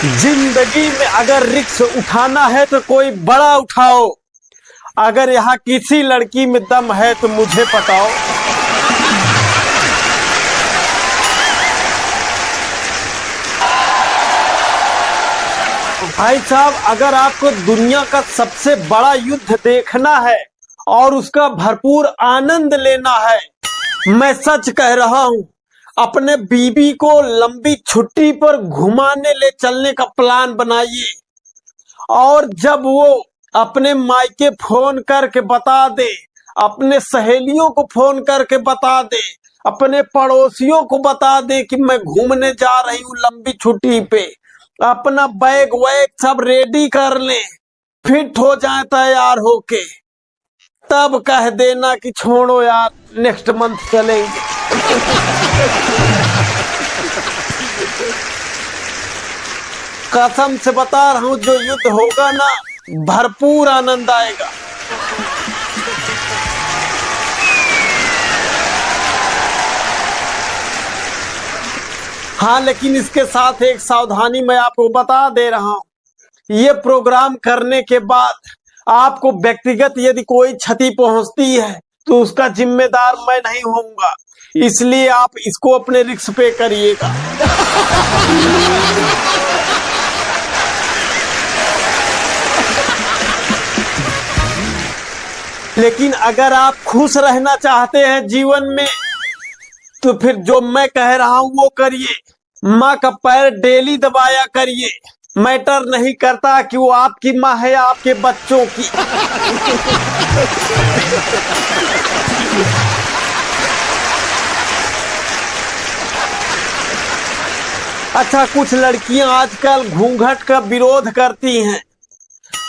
जिंदगी में अगर रिस्क उठाना है तो कोई बड़ा उठाओ। अगर यहाँ किसी लड़की में दम है तो मुझे बताओ। भाई साहब, अगर आपको दुनिया का सबसे बड़ा युद्ध देखना है और उसका भरपूर आनंद लेना है, मैं सच कह रहा हूं, अपने बीबी को लंबी छुट्टी पर घुमाने ले चलने का प्लान बनाइए। और जब वो अपने मायके फोन करके बता दे, अपने सहेलियों को फोन करके बता दे, अपने पड़ोसियों को बता दे कि मैं घूमने जा रही हूँ लंबी छुट्टी पे, अपना बैग वैग सब रेडी कर ले, फिट हो जाए तैयार होके, तब कह देना कि छोड़ो यार, नेक्स्ट मंथ चलेंगे। कसम से बता रहा हूं, जो युद्ध होगा ना, भरपूर आनंद आएगा। हाँ, लेकिन इसके साथ एक सावधानी मैं आपको बता दे रहा हूं। ये प्रोग्राम करने के बाद आपको व्यक्तिगत यदि कोई क्षति पहुंचती है तो उसका जिम्मेदार मैं नहीं होऊंगा, इसलिए आप इसको अपने रिस्क पे करिएगा। लेकिन अगर आप खुश रहना चाहते हैं जीवन में तो फिर जो मैं कह रहा हूं वो करिए। माँ का पैर डेली दबाया करिए। मैटर नहीं करता कि वो आपकी माँ है या आपके बच्चों की। अच्छा, कुछ लड़कियां आजकल घूंघट का विरोध करती हैं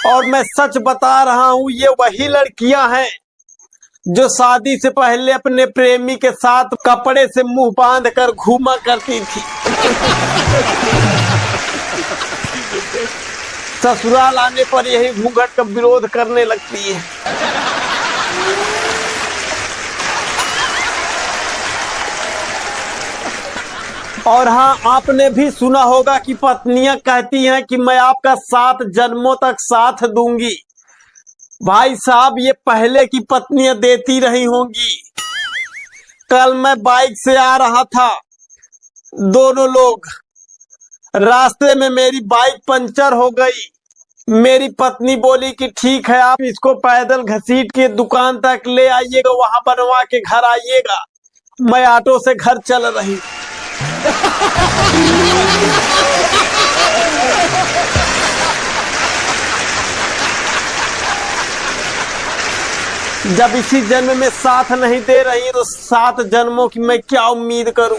और मैं सच बता रहा हूं, ये वही लड़कियां हैं जो शादी से पहले अपने प्रेमी के साथ कपड़े से मुंह बांध कर घूमा करती थी। ससुराल आने पर यही घूंघट का विरोध करने लगती है। और हाँ, आपने भी सुना होगा कि पत्नियां कहती हैं कि मैं आपका 7 जन्मों तक साथ दूंगी। भाई साहब, ये पहले की पत्नियां देती रही होंगी। कल मैं बाइक से आ रहा था, दोनों लोग, रास्ते में मेरी बाइक पंचर हो गई। मेरी पत्नी बोली कि ठीक है, आप इसको पैदल घसीट के दुकान तक ले आइएगा, वहां बनवा के घर आइएगा। मैं ऑटो से घर चल रही। जब इसी जन्म में साथ नहीं दे रही तो 7 जन्मों की मैं क्या उम्मीद करूं।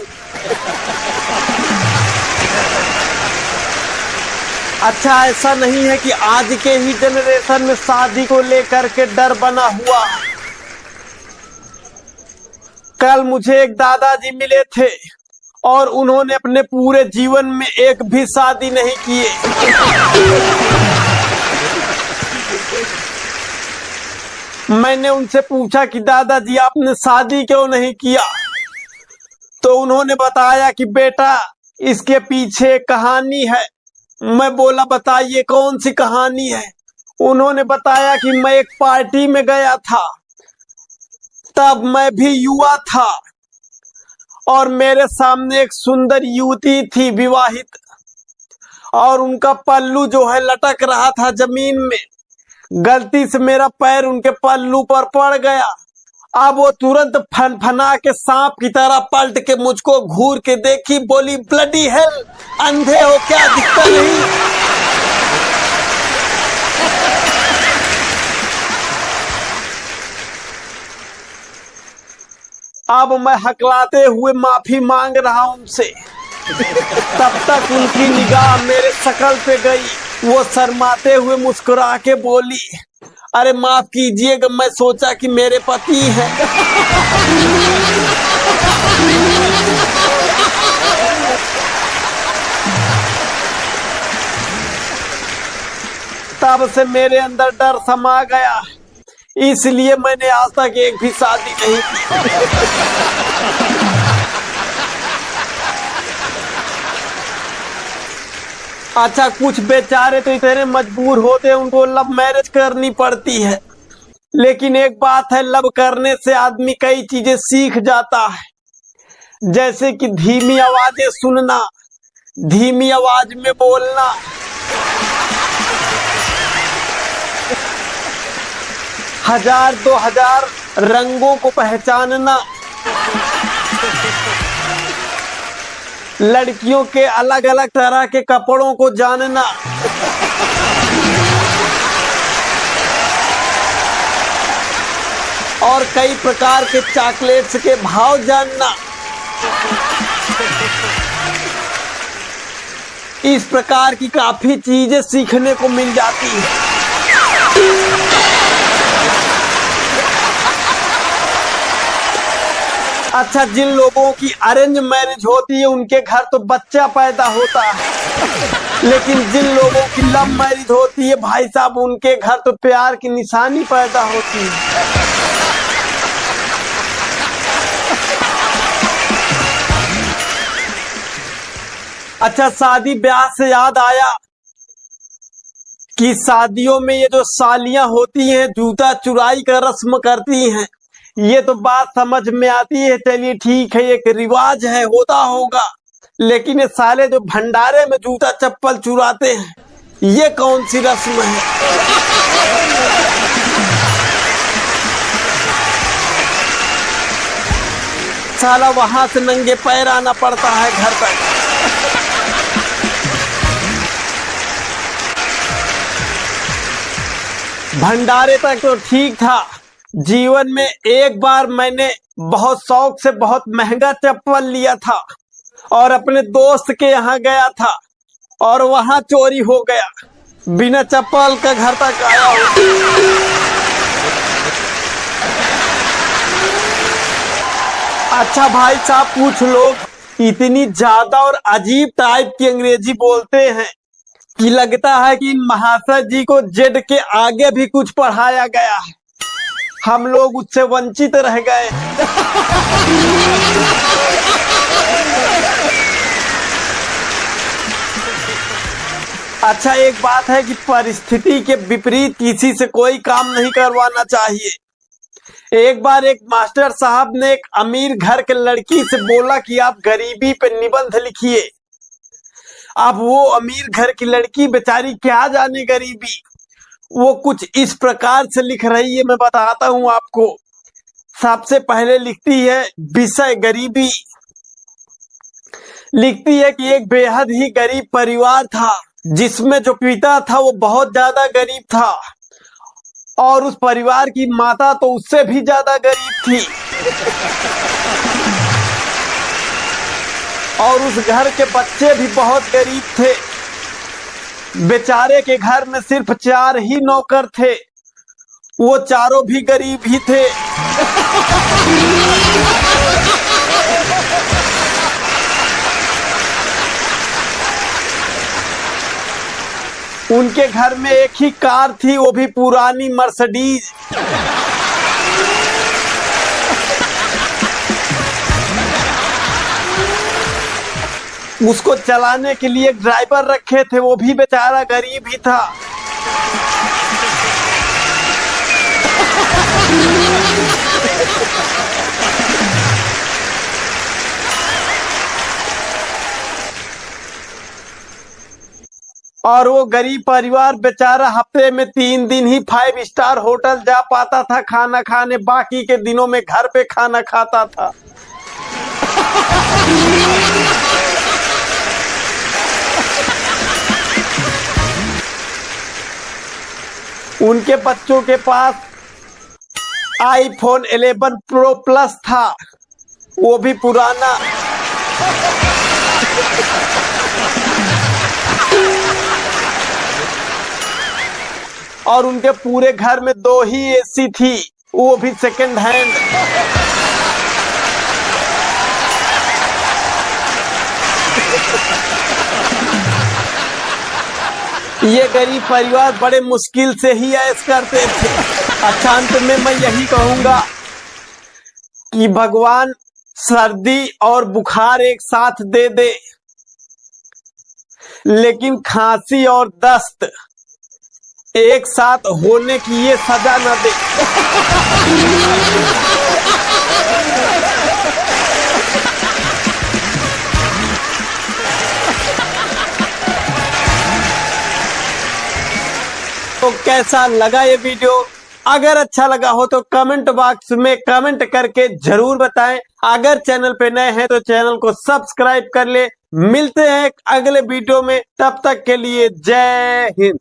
अच्छा, ऐसा नहीं है कि आज के ही जनरेशन में शादी को लेकर के डर बना हुआ। कल मुझे एक दादाजी मिले थे और उन्होंने अपने पूरे जीवन में एक भी शादी नहीं किए। मैंने उनसे पूछा कि दादाजी, आपने शादी क्यों नहीं किया? तो उन्होंने बताया कि बेटा, इसके पीछे एक कहानी है। मैं बोला, बताइए कौन सी कहानी है? उन्होंने बताया कि मैं एक पार्टी में गया था, तब मैं भी युवा था और मेरे सामने एक सुंदर युवती थी, विवाहित, और उनका पल्लू जो है लटक रहा था जमीन में। गलती से मेरा पैर उनके पल्लू पर पड़ गया। अब वो तुरंत फनफना के सांप की तरह पलट के मुझको घूर के देखी, बोली, ब्लडी हेल, अंधे हो क्या, दिखता नहीं? अब मैं हकलाते हुए माफी मांग रहा हूं उनसे। तब तक उनकी निगाह मेरे शक्ल पे गई। वो शर्माते हुए मुस्कुरा के बोली, अरे माफ कीजिएगा, मैं सोचा कि मेरे पति हैं। तब से मेरे अंदर डर समा गया, इसलिए मैंने आज तक एक भी शादी नहीं की। अच्छा, कुछ बेचारे तो इतने मजबूर होते हैं, उनको लव मैरिज करनी पड़ती है। लेकिन एक बात है, लव करने से आदमी कई चीजें सीख जाता है, जैसे कि धीमी आवाजें सुनना, धीमी आवाज में बोलना, हजार 2000 रंगों को पहचानना, लड़कियों के अलग अलग तरह के कपड़ों को जानना, और कई प्रकार के चॉकलेट्स के भाव जानना। इस प्रकार की काफी चीजें सीखने को मिल जाती है। अच्छा, जिन लोगों की अरेंज मैरिज होती है उनके घर तो बच्चा पैदा होता है, लेकिन जिन लोगों की लव मैरिज होती है भाई साहब, उनके घर तो प्यार की निशानी पैदा होती है। अच्छा, शादी ब्याह से याद आया कि शादियों में ये जो सालियां होती हैं जूता चुराई का रस्म करती हैं, ये तो बात समझ में आती है, चलिए ठीक है, एक रिवाज है, होता होगा। लेकिन ये साले जो भंडारे में जूता चप्पल चुराते हैं, ये कौन सी रस्म है? साला वहां से नंगे पैर आना पड़ता है घर तक। भंडारे तक तो ठीक था। जीवन में एक बार मैंने बहुत शौक से बहुत महंगा चप्पल लिया था और अपने दोस्त के यहाँ गया था और वहां चोरी हो गया। बिना चप्पल का घर तक आया हूँ। अच्छा भाई साहब, कुछ लोग इतनी ज्यादा और अजीब टाइप की अंग्रेजी बोलते हैं कि लगता है कि इन महाशय जी को जेड के आगे भी कुछ पढ़ाया गया है। हम लोग उससे वंचित रह गए। अच्छा, एक बात है कि परिस्थिति के विपरीत किसी से कोई काम नहीं करवाना चाहिए। एक बार एक मास्टर साहब ने एक अमीर घर के लड़की से बोला कि आप गरीबी पे निबंध लिखिए। अब वो अमीर घर की लड़की बेचारी क्या जाने गरीबी, वो कुछ इस प्रकार से लिख रही है, मैं बताता हूं आपको। सबसे पहले लिखती है विषय गरीबी। लिखती है कि एक बेहद ही गरीब परिवार था, जिसमें जो पिता था वो बहुत ज्यादा गरीब था और उस परिवार की माता तो उससे भी ज्यादा गरीब थी। और उस घर के बच्चे भी बहुत गरीब थे। बेचारे के घर में सिर्फ 4 ही नौकर थे, वो चारों भी गरीब ही थे। उनके घर में एक ही कार थी, वो भी पुरानी मर्सिडीज। उसको चलाने के लिए एक ड्राइवर रखे थे, वो भी बेचारा गरीब ही था। और वो गरीब परिवार बेचारा हफ्ते में 3 दिन ही 5 स्टार होटल जा पाता था खाना खाने, बाकी के दिनों में घर पे खाना खाता था। उनके बच्चों के पास iPhone 11 Pro Plus था, वो भी पुराना। और उनके पूरे घर में 2 ही एसी थी, वो भी सेकंड हैंड। ये गरीब परिवार बड़े मुश्किल से ही ऐश करते थे। अच्छा, अंत में मैं यही कहूंगा कि भगवान सर्दी और बुखार एक साथ दे दे, लेकिन खांसी और दस्त एक साथ होने की ये सजा न दे। तो कैसा लगा ये वीडियो? अगर अच्छा लगा हो तो कमेंट बॉक्स में कमेंट करके जरूर बताएं। अगर चैनल पे नए हैं तो चैनल को सब्सक्राइब कर ले। मिलते हैं अगले वीडियो में, तब तक के लिए जय हिंद।